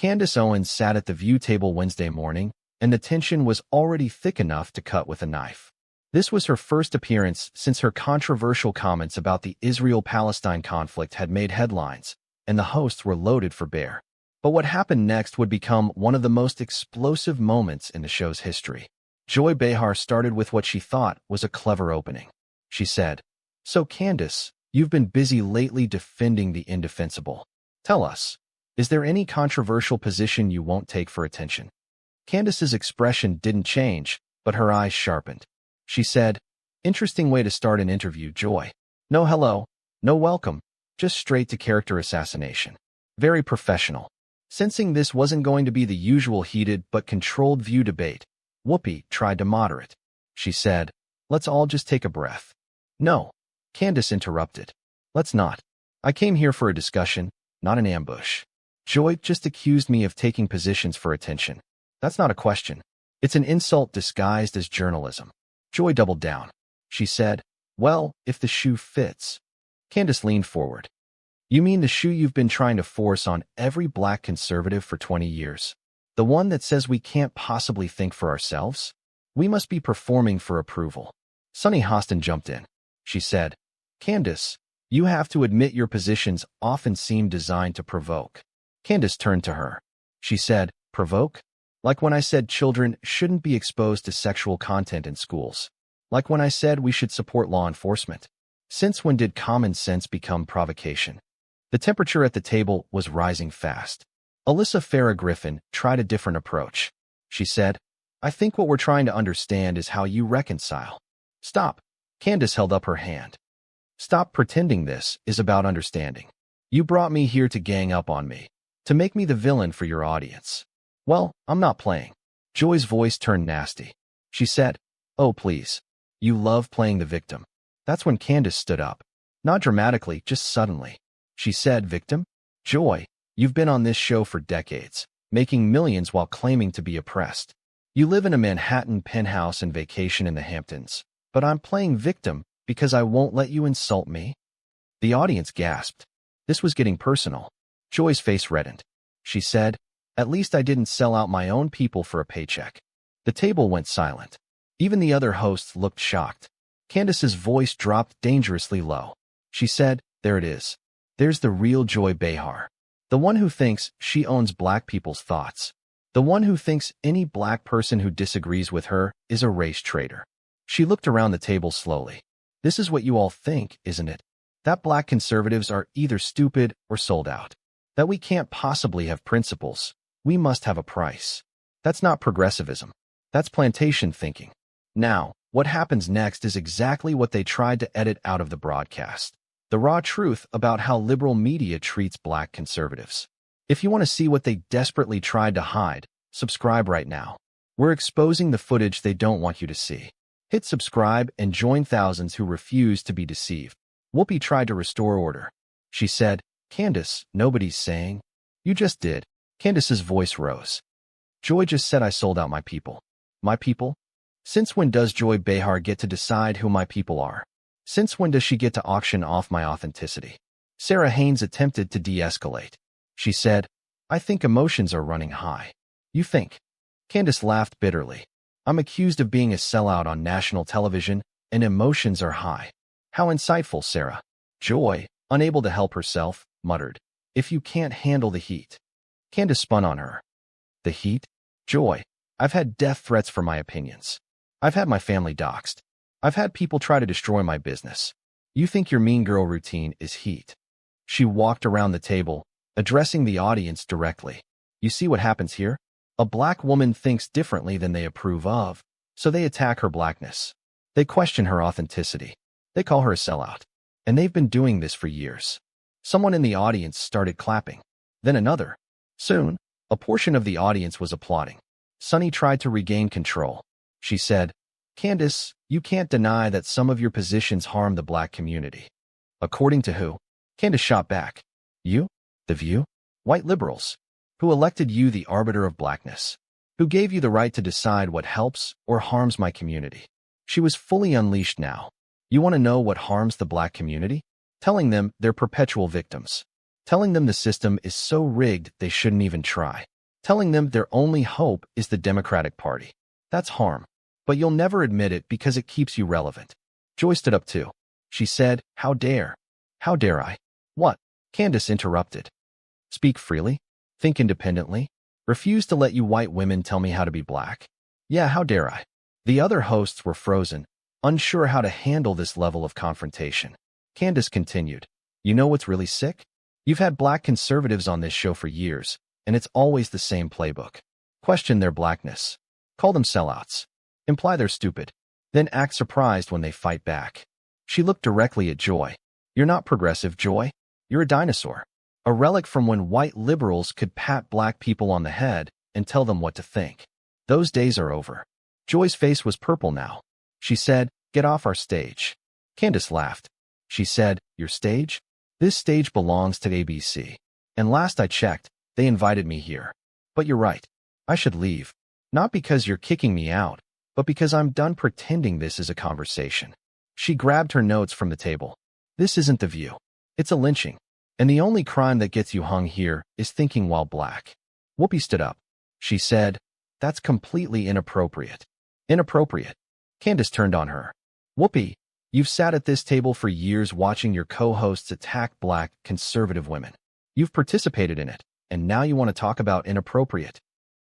Candace Owens sat at the view table Wednesday morning, and the tension was already thick enough to cut with a knife. This was her first appearance since her controversial comments about the Israel-Palestine conflict had made headlines, and the hosts were loaded for bear. But what happened next would become one of the most explosive moments in the show's history. Joy Behar started with what she thought was a clever opening. She said, "So Candace, you've been busy lately defending the indefensible. Tell us, is there any controversial position you won't take for attention?" Candace's expression didn't change, but her eyes sharpened. She said, "Interesting way to start an interview, Joy. No hello, no welcome, just straight to character assassination. Very professional." Sensing this wasn't going to be the usual heated but controlled view debate, Whoopi tried to moderate. She said, "Let's all just take a breath." "No," Candace interrupted. "Let's not. I came here for a discussion, not an ambush. Joy just accused me of taking positions for attention. That's not a question. It's an insult disguised as journalism." Joy doubled down. She said, "Well, if the shoe fits." Candace leaned forward. "You mean the shoe you've been trying to force on every black conservative for 20 years? The one that says we can't possibly think for ourselves? We must be performing for approval." Sunny Hostin jumped in. She said, "Candace, you have to admit your positions often seem designed to provoke." Candace turned to her. She said, "Provoke? Like when I said children shouldn't be exposed to sexual content in schools. Like when I said we should support law enforcement. Since when did common sense become provocation?" The temperature at the table was rising fast. Alyssa Farah Griffin tried a different approach. She said, "I think what we're trying to understand is how you reconcile." "Stop." Candace held up her hand. "Stop pretending this is about understanding. You brought me here to gang up on me, to make me the villain for your audience. Well, I'm not playing." Joy's voice turned nasty. She said, "Oh, please. You love playing the victim." That's when Candace stood up. Not dramatically, just suddenly. She said, "Victim? Joy, you've been on this show for decades, making millions while claiming to be oppressed. You live in a Manhattan penthouse and vacation in the Hamptons, but I'm playing victim because I won't let you insult me?" The audience gasped. This was getting personal. Joy's face reddened. She said, "At least I didn't sell out my own people for a paycheck." The table went silent. Even the other hosts looked shocked. Candace's voice dropped dangerously low. She said, "There it is. There's the real Joy Behar. The one who thinks she owns black people's thoughts. The one who thinks any black person who disagrees with her is a race traitor." She looked around the table slowly. "This is what you all think, isn't it? That black conservatives are either stupid or sold out. That we can't possibly have principles. We must have a price. That's not progressivism. That's plantation thinking." Now, what happens next is exactly what they tried to edit out of the broadcast. The raw truth about how liberal media treats black conservatives. If you want to see what they desperately tried to hide, subscribe right now. We're exposing the footage they don't want you to see. Hit subscribe and join thousands who refuse to be deceived. Whoopi tried to restore order. She said, "Candace, nobody's saying." "You just did." Candace's voice rose. "Joy just said I sold out my people." "My people? Since when does Joy Behar get to decide who my people are? Since when does she get to auction off my authenticity?" Sarah Haynes attempted to de-escalate. She said, "I think emotions are running high." "You think?" Candace laughed bitterly. "I'm accused of being a sellout on national television, and emotions are high." "How insightful, Sarah." Joy, unable to help herself, muttered, "If you can't handle the heat." Candace spun on her. "The heat? Joy, I've had death threats for my opinions. I've had my family doxxed. I've had people try to destroy my business. You think your mean girl routine is heat?" She walked around the table, addressing the audience directly. "You see what happens here? A black woman thinks differently than they approve of, so they attack her blackness. They question her authenticity. They call her a sellout. And they've been doing this for years." Someone in the audience started clapping. Then another. Soon, a portion of the audience was applauding. Sunny tried to regain control. She said, "Candace, you can't deny that some of your positions harm the black community." "According to who?" Candace shot back. "You? The View? White liberals? Who elected you the arbiter of blackness? Who gave you the right to decide what helps or harms my community?" She was fully unleashed now. "You want to know what harms the black community? Telling them they're perpetual victims. Telling them the system is so rigged they shouldn't even try. telling them their only hope is the Democratic Party. That's harm. But you'll never admit it because it keeps you relevant. Joy stood up too. She said, "How dare? How dare I?" "What?" Candace interrupted. "Speak freely? Think independently? Refuse to let you white women tell me how to be black? Yeah, how dare I?" The other hosts were frozen, unsure how to handle this level of confrontation. Candace continued, "You know what's really sick? You've had black conservatives on this show for years, and it's always the same playbook. Question their blackness. Call them sellouts. Imply they're stupid. Then act surprised when they fight back." She looked directly at Joy. "You're not progressive, Joy. You're a dinosaur. A relic from when white liberals could pat black people on the head and tell them what to think. Those days are over." Joy's face was purple now. She said, "Get off our stage." Candace laughed. She said, "Your stage? This stage belongs to ABC. And last I checked, they invited me here. But you're right. I should leave. Not because you're kicking me out, but because I'm done pretending this is a conversation." She grabbed her notes from the table. "This isn't The View. It's a lynching. And the only crime that gets you hung here is thinking while black." Whoopi stood up. She said, "That's completely inappropriate." "Inappropriate?" Candace turned on her. "Whoopi, you've sat at this table for years watching your co-hosts attack black, conservative women. You've participated in it, and now you want to talk about inappropriate."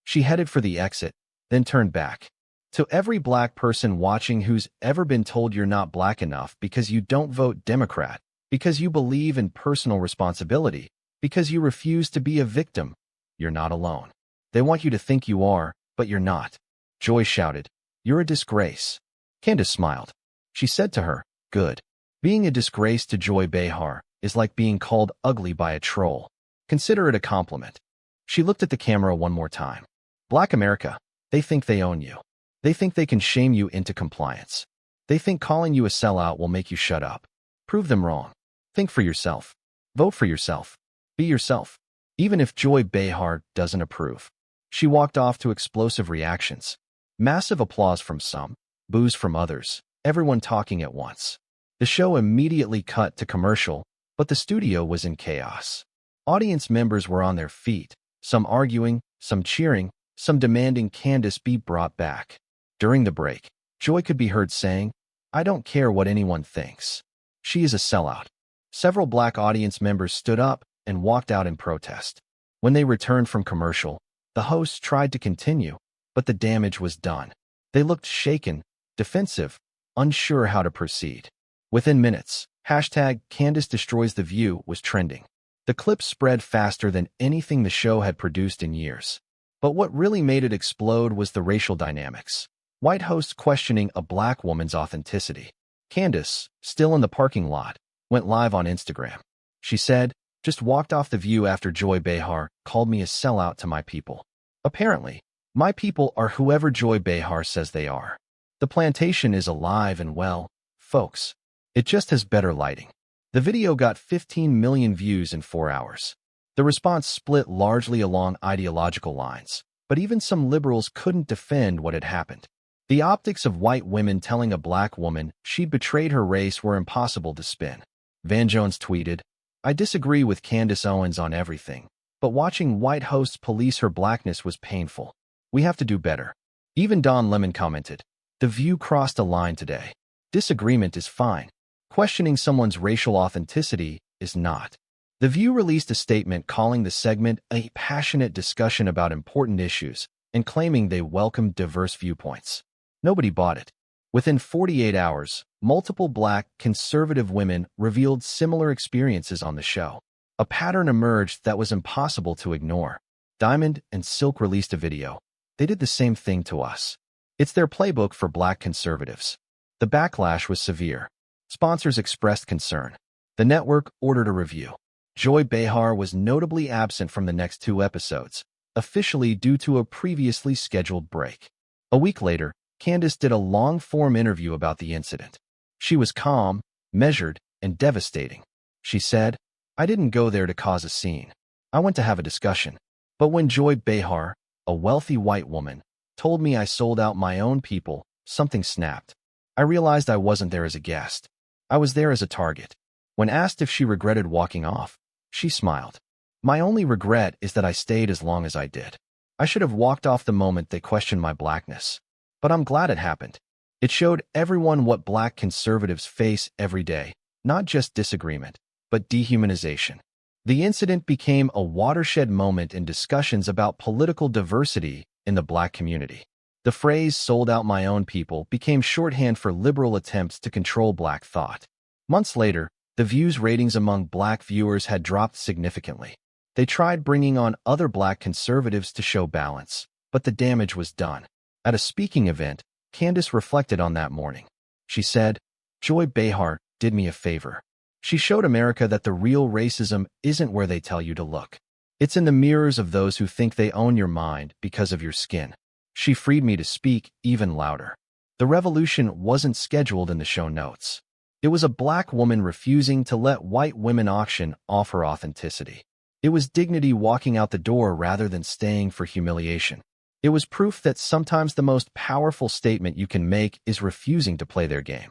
She headed for the exit, then turned back. "To every black person watching who's ever been told you're not black enough because you don't vote Democrat, because you believe in personal responsibility, because you refuse to be a victim, you're not alone. They want you to think you are, but you're not." Joy shouted, "You're a disgrace." Candace smiled. She said to her, "Good. Being a disgrace to Joy Behar is like being called ugly by a troll. Consider it a compliment." She looked at the camera one more time. "Black America, they think they own you. They think they can shame you into compliance. They think calling you a sellout will make you shut up. Prove them wrong. Think for yourself. Vote for yourself. Be yourself. Even if Joy Behar doesn't approve." She walked off to explosive reactions. Massive applause from some, boos from others, everyone talking at once. The show immediately cut to commercial, but the studio was in chaos. Audience members were on their feet, some arguing, some cheering, some demanding Candace be brought back. During the break, Joy could be heard saying, "I don't care what anyone thinks. She is a sellout." Several black audience members stood up and walked out in protest. When they returned from commercial, the hosts tried to continue, but the damage was done. They looked shaken, defensive, unsure how to proceed. Within minutes, #Candace Destroys the View was trending. The clip spread faster than anything the show had produced in years. But what really made it explode was the racial dynamics. White hosts questioning a black woman's authenticity. Candace, still in the parking lot, went live on Instagram. She said, "Just walked off The View after Joy Behar called me a sellout to my people. Apparently, my people are whoever Joy Behar says they are. The plantation is alive and well, folks. It just has better lighting." The video got 15 million views in 4 hours. The response split largely along ideological lines, but even some liberals couldn't defend what had happened. The optics of white women telling a black woman she'd betrayed her race were impossible to spin. Van Jones tweeted, "I disagree with Candace Owens on everything, but watching white hosts police her blackness was painful. We have to do better." Even Don Lemon commented, "The View crossed a line today. Disagreement is fine. Questioning someone's racial authenticity is not." The View released a statement calling the segment a passionate discussion about important issues and claiming they welcomed diverse viewpoints. Nobody bought it. Within 48 hours, multiple black, conservative women revealed similar experiences on the show. A pattern emerged that was impossible to ignore. Diamond and Silk released a video. "They did the same thing to us." It's their playbook for black conservatives. The backlash was severe. Sponsors expressed concern. The network ordered a review. Joy Behar was notably absent from the next 2 episodes, officially due to a previously scheduled break. A week later, Candace did a long-form interview about the incident. She was calm, measured, and devastating. She said, "I didn't go there to cause a scene. I went to have a discussion. But when Joy Behar, a wealthy white woman, told me I sold out my own people, something snapped. I realized I wasn't there as a guest. I was there as a target." When asked if she regretted walking off, she smiled. "My only regret is that I stayed as long as I did. I should have walked off the moment they questioned my blackness. But I'm glad it happened. It showed everyone what black conservatives face every day, not just disagreement, but dehumanization. The incident became a watershed moment in discussions about political diversity in the black community. The phrase "sold out my own people" became shorthand for liberal attempts to control black thought. Months later, the views ratings among black viewers had dropped significantly. They tried bringing on other black conservatives to show balance, but the damage was done. At a speaking event, Candace reflected on that morning. She said, "Joy Behar did me a favor. She showed America that the real racism isn't where they tell you to look. It's in the mirrors of those who think they own your mind because of your skin." She freed me to speak even louder. The revolution wasn't scheduled in the show notes. It was a black woman refusing to let white women auction off her authenticity. It was dignity walking out the door rather than staying for humiliation. It was proof that sometimes the most powerful statement you can make is refusing to play their game.